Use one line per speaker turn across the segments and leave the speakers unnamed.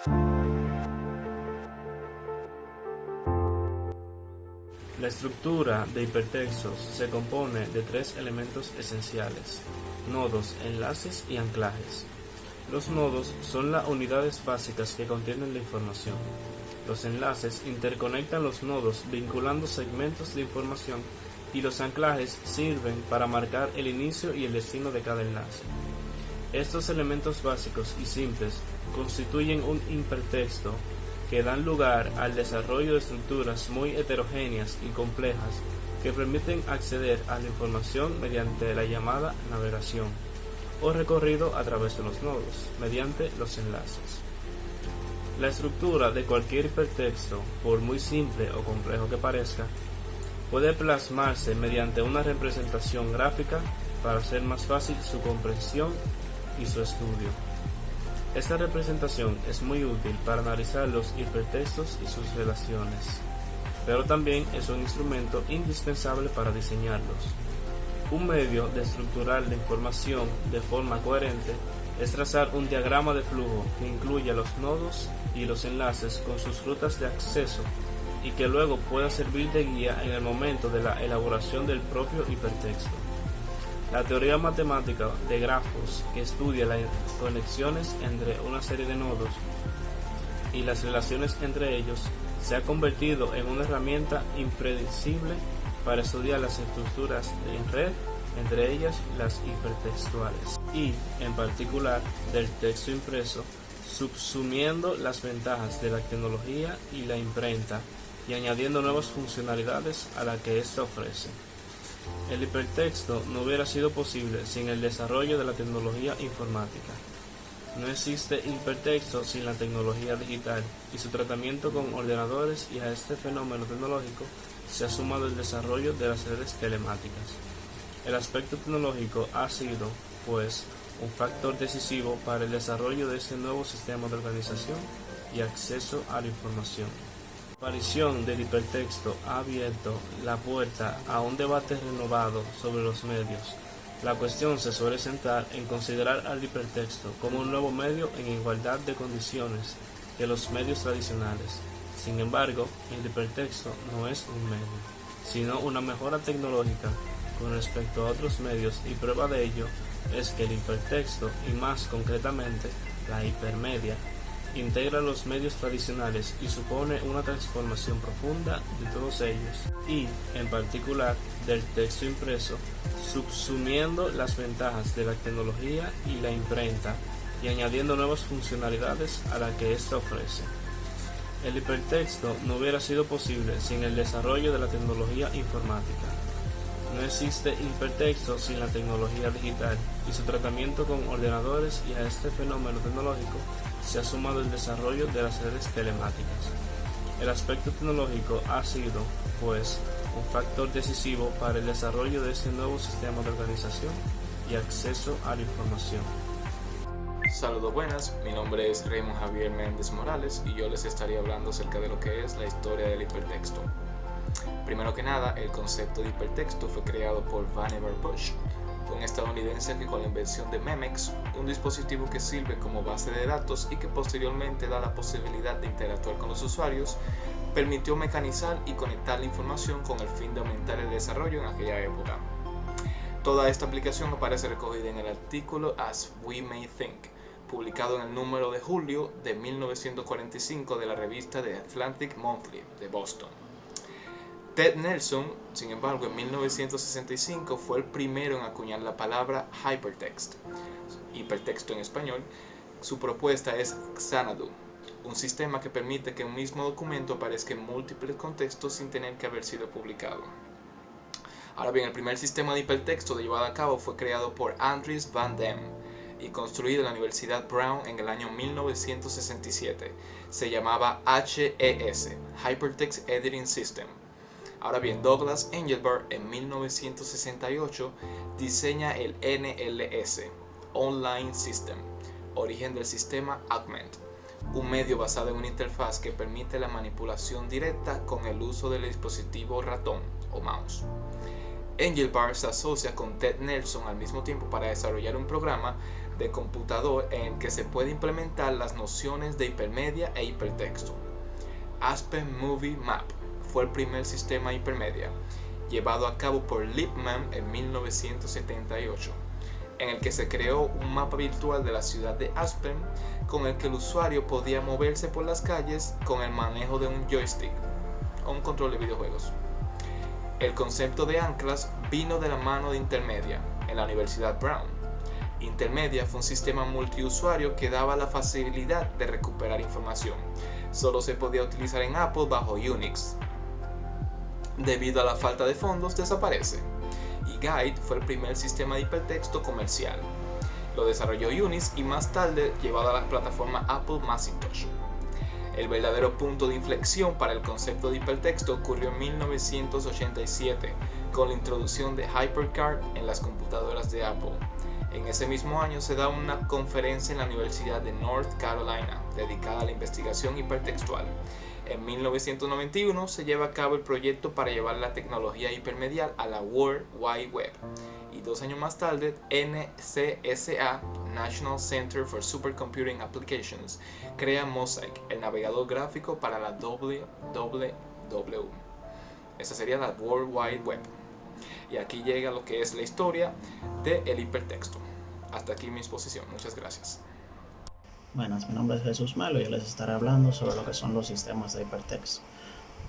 La estructura de hipertextos se compone de tres elementos esenciales: nodos, enlaces y anclajes. Los nodos son las unidades básicas que contienen la información. Los enlaces interconectan los nodos vinculando segmentos de información y los anclajes sirven para marcar el inicio y el destino de cada enlace. Estos elementos básicos y simples constituyen un hipertexto que dan lugar al desarrollo de estructuras muy heterogéneas y complejas que permiten acceder a la información mediante la llamada navegación o recorrido a través de los nodos, mediante los enlaces. La estructura de cualquier hipertexto, por muy simple o complejo que parezca, puede plasmarse mediante una representación gráfica para hacer más fácil su comprensión y su estudio. Esta representación es muy útil para analizar los hipertextos y sus relaciones, pero también es un instrumento indispensable para diseñarlos. Un medio de estructurar la información de forma coherente es trazar un diagrama de flujo que incluya los nodos y los enlaces con sus rutas de acceso y que luego pueda servir de guía en el momento de la elaboración del propio hipertexto. La teoría matemática de grafos, que estudia las conexiones entre una serie de nodos y las relaciones entre ellos, se ha convertido en una herramienta impredecible para estudiar las estructuras en red, entre ellas las hipertextuales, y, en particular, del texto impreso, subsumiendo las ventajas de la tecnología y la imprenta y añadiendo nuevas funcionalidades a las que ésta ofrece. El hipertexto no hubiera sido posible sin el desarrollo de la tecnología informática. No existe hipertexto sin la tecnología digital y su tratamiento con ordenadores, y a este fenómeno tecnológico se ha sumado el desarrollo de las redes telemáticas. El aspecto tecnológico ha sido, pues, un factor decisivo para el desarrollo de este nuevo sistema de organización y acceso a la información. La aparición del hipertexto ha abierto la puerta a un debate renovado sobre los medios. La cuestión se suele centrar en considerar al hipertexto como un nuevo medio en igualdad de condiciones que los medios tradicionales. Sin embargo, el hipertexto no es un medio, sino una mejora tecnológica con respecto a otros medios, y prueba de ello es que el hipertexto, y más concretamente la hipermedia, integra los medios tradicionales y supone una transformación profunda de todos ellos, y, en particular, del texto impreso, subsumiendo las ventajas de la tecnología y la imprenta y añadiendo nuevas funcionalidades a las que ésta ofrece. El hipertexto no hubiera sido posible sin el desarrollo de la tecnología informática. No existe hipertexto sin la tecnología digital y su tratamiento con ordenadores, y a este fenómeno tecnológico se ha sumado el desarrollo de las redes telemáticas. El aspecto tecnológico ha sido, pues, un factor decisivo para el desarrollo de este nuevo sistema de organización y acceso a la información.
Saludos, buenas, mi nombre es Raymond Javier Méndez Morales y yo les estaría hablando acerca de lo que es la historia del hipertexto. Primero que nada, el concepto de hipertexto fue creado por Vannevar Bush, un estadounidense que con la invención de Memex, un dispositivo que sirve como base de datos y que posteriormente da la posibilidad de interactuar con los usuarios, permitió mecanizar y conectar la información con el fin de aumentar el desarrollo en aquella época. Toda esta aplicación aparece recogida en el artículo As We May Think, publicado en el número de julio de 1945 de la revista The Atlantic Monthly de Boston. Ted Nelson, sin embargo, en 1965 fue el primero en acuñar la palabra hypertext, hipertexto en español. Su propuesta es Xanadu, un sistema que permite que un mismo documento aparezca en múltiples contextos sin tener que haber sido publicado. Ahora bien, el primer sistema de hipertexto llevado a cabo fue creado por Andries van Dam y construido en la Universidad Brown en el año 1967. Se llamaba HES, Hypertext Editing System. Ahora bien, Douglas Engelbart en 1968 diseña el NLS, Online System, origen del sistema Augment, un medio basado en una interfaz que permite la manipulación directa con el uso del dispositivo ratón o mouse. Engelbart se asocia con Ted Nelson al mismo tiempo para desarrollar un programa de computador en el que se puede implementar las nociones de hipermedia e hipertexto. Aspen Movie Map fue el primer sistema hipermedia, llevado a cabo por Lippmann en 1978, en el que se creó un mapa virtual de la ciudad de Aspen con el que el usuario podía moverse por las calles con el manejo de un joystick o un control de videojuegos. El concepto de anclas vino de la mano de Intermedia en la Universidad Brown. Intermedia fue un sistema multiusuario que daba la facilidad de recuperar información. Solo se podía utilizar en Apple bajo Unix. Debido a la falta de fondos, desaparece. Y Guide fue el primer sistema de hipertexto comercial. Lo desarrolló Unix y más tarde llevado a la plataforma Apple Macintosh. El verdadero punto de inflexión para el concepto de hipertexto ocurrió en 1987 con la introducción de HyperCard en las computadoras de Apple. En ese mismo año se da una conferencia en la Universidad de North Carolina dedicada a la investigación hipertextual. En 1991 se lleva a cabo el proyecto para llevar la tecnología hipermedial a la World Wide Web. Y 2 años más tarde, NCSA, National Center for Supercomputing Applications, crea Mosaic, el navegador gráfico para la WWW. Esa sería la World Wide Web. Y aquí llega lo que es la historia del hipertexto. Hasta aquí mi exposición. Muchas gracias.
Buenas, mi nombre es Jesús Melo y yo les estaré hablando sobre lo que son los sistemas de hipertexto.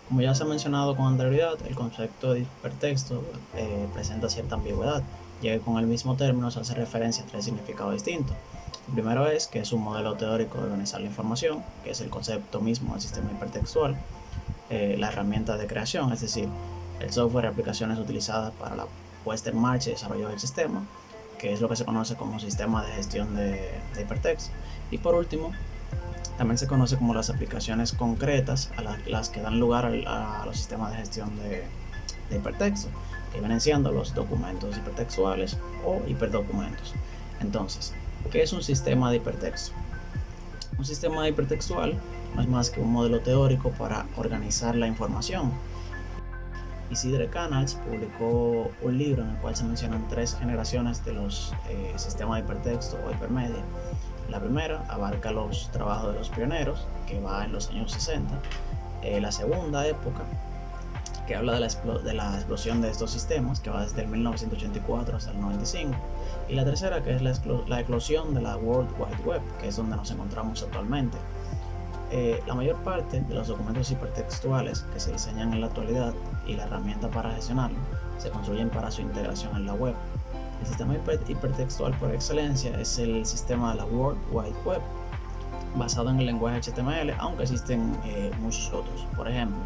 Como ya se ha mencionado con anterioridad, el concepto de hipertexto presenta cierta ambigüedad, ya que con el mismo término se hace referencia a 3 significados distintos. El primero es que es un modelo teórico de organizar la información, que es el concepto mismo del sistema hipertextual, la herramienta de creación, es decir, el software y aplicaciones utilizadas para la puesta en marcha y desarrollo del sistema, que es lo que se conoce como sistema de gestión de hipertexto. Y por último, también se conoce como las aplicaciones concretas a las que dan lugar a los sistemas de gestión de hipertexto, que vienen siendo los documentos hipertextuales o hiperdocumentos. Entonces, ¿qué es un sistema de hipertexto? Un sistema hipertextual no es más que un modelo teórico para organizar la información. Isidre Canals publicó un libro en el cual se mencionan 3 generaciones de los sistemas de hipertexto o hipermedia. La primera abarca los trabajos de los pioneros, que va en los años 60. La segunda época, que habla de la explosión de estos sistemas, que va desde el 1984 hasta el 95. Y la tercera, que es la eclosión de la World Wide Web, que es donde nos encontramos actualmente. La mayor parte de los documentos hipertextuales que se diseñan en la actualidad y la herramienta para gestionarlo se construyen para su integración en la web. El sistema hipertextual por excelencia es el sistema de la World Wide Web, basado en el lenguaje HTML, aunque existen muchos otros. Por ejemplo,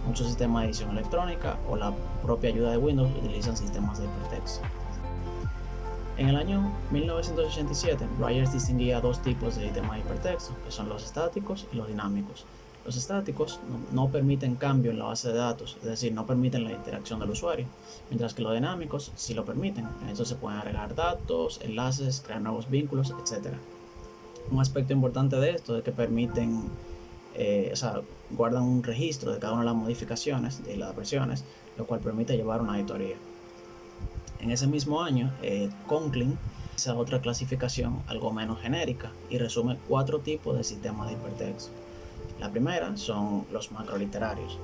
muchos sistemas de edición electrónica o la propia ayuda de Windows utilizan sistemas de hipertexto. En el año 1987, Byers distinguía 2 tipos de sistemas de hipertexto, que son los estáticos y los dinámicos. Los estáticos no permiten cambio en la base de datos, es decir, no permiten la interacción del usuario, mientras que los dinámicos sí lo permiten. En esto se pueden agregar datos, enlaces, crear nuevos vínculos, etc. Un aspecto importante de esto es que permiten, guardan un registro de cada una de las modificaciones de las versiones, lo cual permite llevar una auditoría. En ese mismo año, Conklin hizo otra clasificación algo menos genérica y resume 4 tipos de sistemas de hipertexto. La primera son los macroliterarios.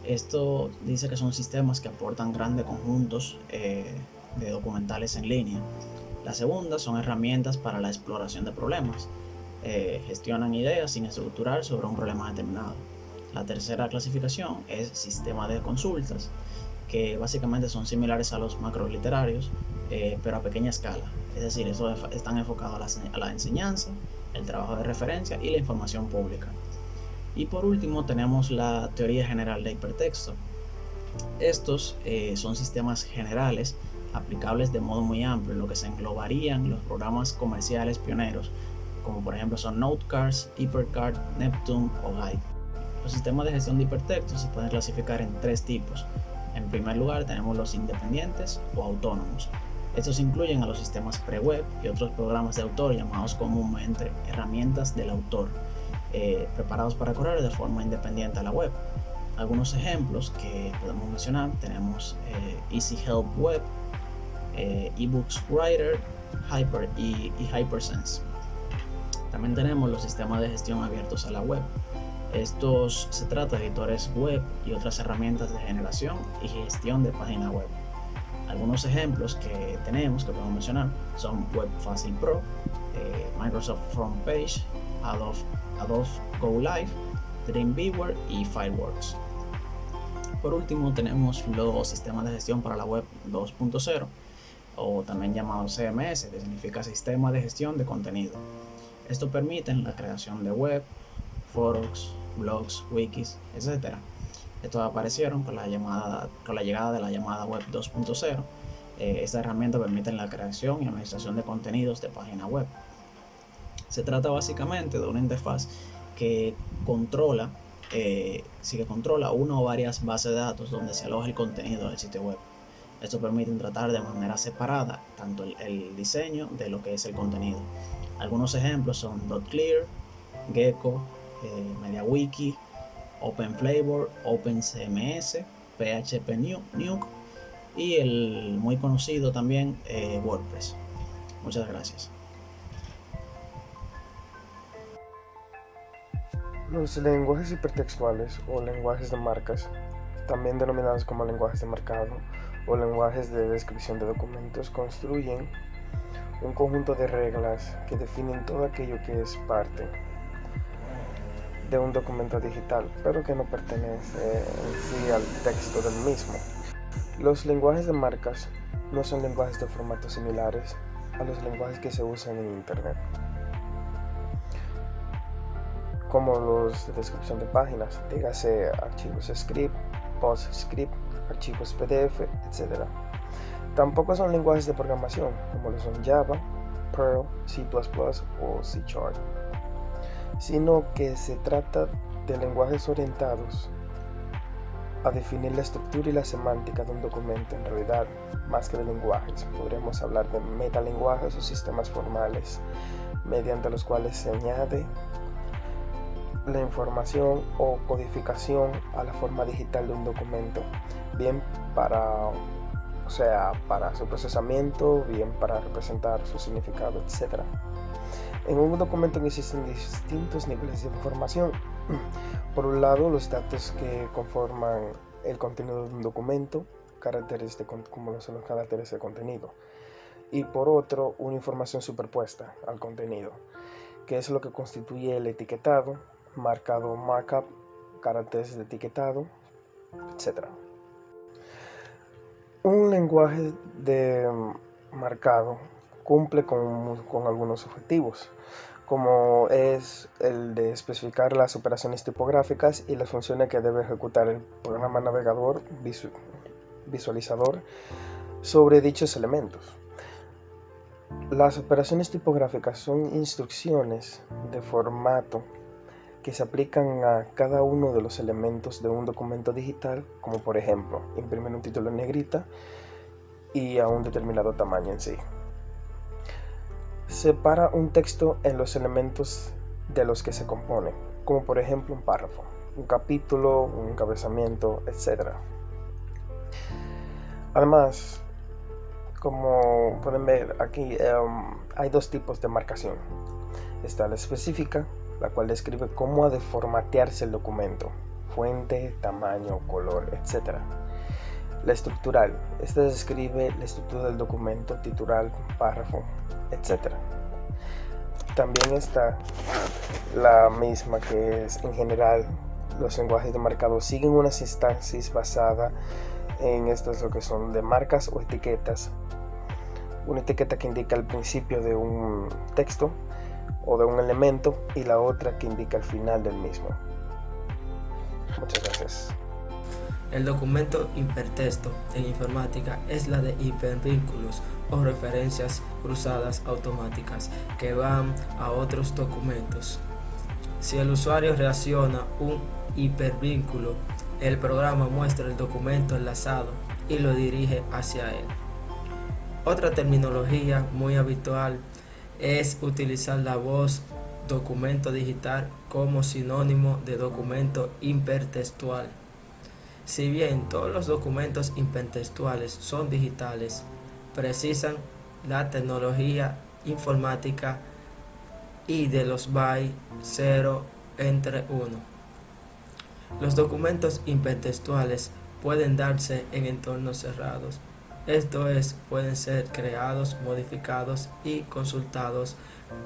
Esto dice que son sistemas que aportan grandes conjuntos de documentales en línea. La segunda son herramientas para la exploración de problemas. Gestionan ideas sin estructurar sobre un problema determinado. La tercera clasificación es sistema de consultas, que básicamente son similares a los macroliterarios, pero a pequeña escala. Es decir, están enfocados a la enseñanza, el trabajo de referencia y la información pública. Y por último tenemos la teoría general de hipertexto. Estos son sistemas generales aplicables de modo muy amplio, en lo que se englobarían los programas comerciales pioneros, como por ejemplo son Notecards, HyperCard, Neptune o Guide. Los sistemas de gestión de hipertexto se pueden clasificar en 3 tipos. En primer lugar tenemos los independientes o autónomos. Estos incluyen a los sistemas pre-web y otros programas de autor llamados comúnmente herramientas del autor, preparados para correr de forma independiente a la web. Algunos ejemplos que podemos mencionar tenemos Easy Help Web, eBooks Writer, y HyperSense. También tenemos los sistemas de gestión abiertos a la web. Estos se trata de editores web y otras herramientas de generación y gestión de página web. Algunos ejemplos que tenemos que podemos mencionar son WebFacil Pro, Microsoft Frontpage, Adobe Go Live, Dreamweaver y Fireworks. Por último tenemos los sistemas de gestión para la web 2.0 o también llamado CMS, que significa Sistema de Gestión de Contenido. Esto permite la creación de web, foros, blogs, wikis, etc. Estos aparecieron con la llegada de la llamada web 2.0. Esta herramienta permite la creación y administración de contenidos de página web. Se trata básicamente de una interfaz que controla una o varias bases de datos donde se aloja el contenido del sitio web. Esto permite tratar de manera separada tanto el diseño de lo que es el contenido. Algunos ejemplos son .clear, Gecko, MediaWiki, OpenFlavor, OpenCMS, PHP Nuke y el muy conocido también WordPress. Muchas gracias.
Los lenguajes hipertextuales o lenguajes de marcas, también denominados como lenguajes de marcado o lenguajes de descripción de documentos, construyen un conjunto de reglas que definen todo aquello que es parte de un documento digital, pero que no pertenece en sí al texto del mismo. Los lenguajes de marcas no son lenguajes de formatos similares a los lenguajes que se usan en Internet, como los de descripción de páginas, dígase archivos script, PostScript, archivos PDF, etc. Tampoco son lenguajes de programación, como lo son Java, Perl, C++ o C#, sino que se trata de lenguajes orientados a definir la estructura y la semántica de un documento. En realidad, más que de lenguajes, podríamos hablar de metalenguajes o sistemas formales, mediante los cuales se añade la información o codificación a la forma digital de un documento, bien para su procesamiento, bien para representar su significado, etc. En un documento existen distintos niveles de información. Por un lado, los datos que conforman el contenido de un documento, como son los caracteres de contenido. Y por otro, una información superpuesta al contenido, que es lo que constituye el etiquetado, marcado, markup, caracteres de etiquetado, etc. Un lenguaje de marcado cumple con algunos objetivos, como es el de especificar las operaciones tipográficas y las funciones que debe ejecutar el programa navegador visualizador sobre dichos elementos. Las operaciones tipográficas son instrucciones de formato que se aplican a cada uno de los elementos de un documento digital, como por ejemplo imprimir un título en negrita y a un determinado tamaño en sí. Separa un texto en los elementos de los que se compone, como por ejemplo un párrafo, un capítulo, un encabezamiento, etc. Además, como pueden ver aquí, hay dos tipos de marcación. Está la específica, la cual describe cómo ha de formatearse el documento, fuente, tamaño, color, etc. La estructural, esta describe la estructura del documento, titular, párrafo, etc. También está la misma, que es en general los lenguajes de marcado siguen una sintaxis basada en estas, lo que son de marcas o etiquetas. Una etiqueta que indica el principio de un texto o de un elemento y la otra que indica el final del mismo. Muchas gracias.
El documento hipertexto en informática es la de hipervínculos o referencias cruzadas automáticas que van a otros documentos. Si el usuario reacciona un hipervínculo, el programa muestra el documento enlazado y lo dirige hacia él. Otra terminología muy habitual es utilizar la voz documento digital como sinónimo de documento hipertextual. Si bien todos los documentos hipertextuales son digitales, precisan la tecnología informática y de los bytes 0 entre 1. Los documentos hipertextuales pueden darse en entornos cerrados, esto es, pueden ser creados, modificados y consultados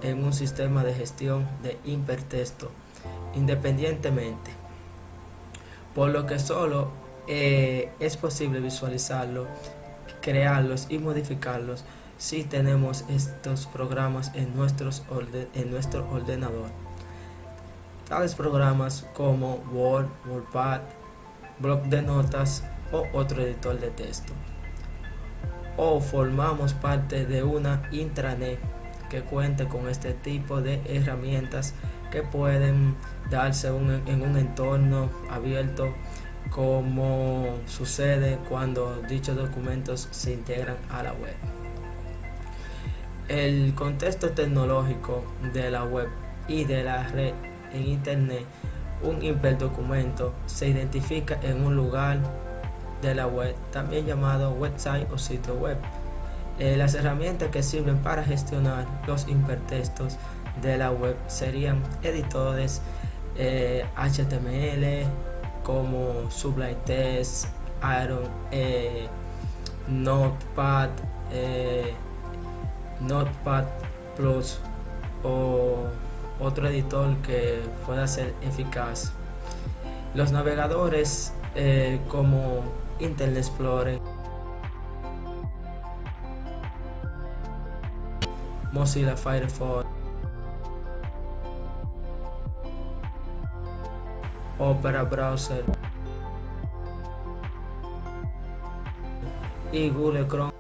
en un sistema de gestión de hipertexto independientemente, por lo que solo es posible visualizarlo, crearlos y modificarlos si tenemos estos programas en nuestro ordenador. Tales programas como Word, WordPad, bloc de notas o otro editor de texto. O formamos parte de una intranet que cuente con este tipo de herramientas que pueden darse en un entorno abierto, como sucede cuando dichos documentos se integran a la web. El contexto tecnológico de la web y de la red en internet. Un hiperdocumento se identifica en un lugar de la web, también llamado website o sitio web. Las herramientas que sirven para gestionar los hipertextos de la web serían editores HTML como Sublime Text, Iron, Notepad, Notepad Plus o otro editor que pueda ser eficaz. Los navegadores como Internet Explorer, Mozilla Firefox, Opera Browser y Google Chrome.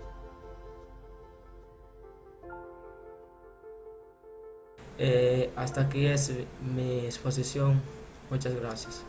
Hasta aquí es mi exposición. Muchas gracias.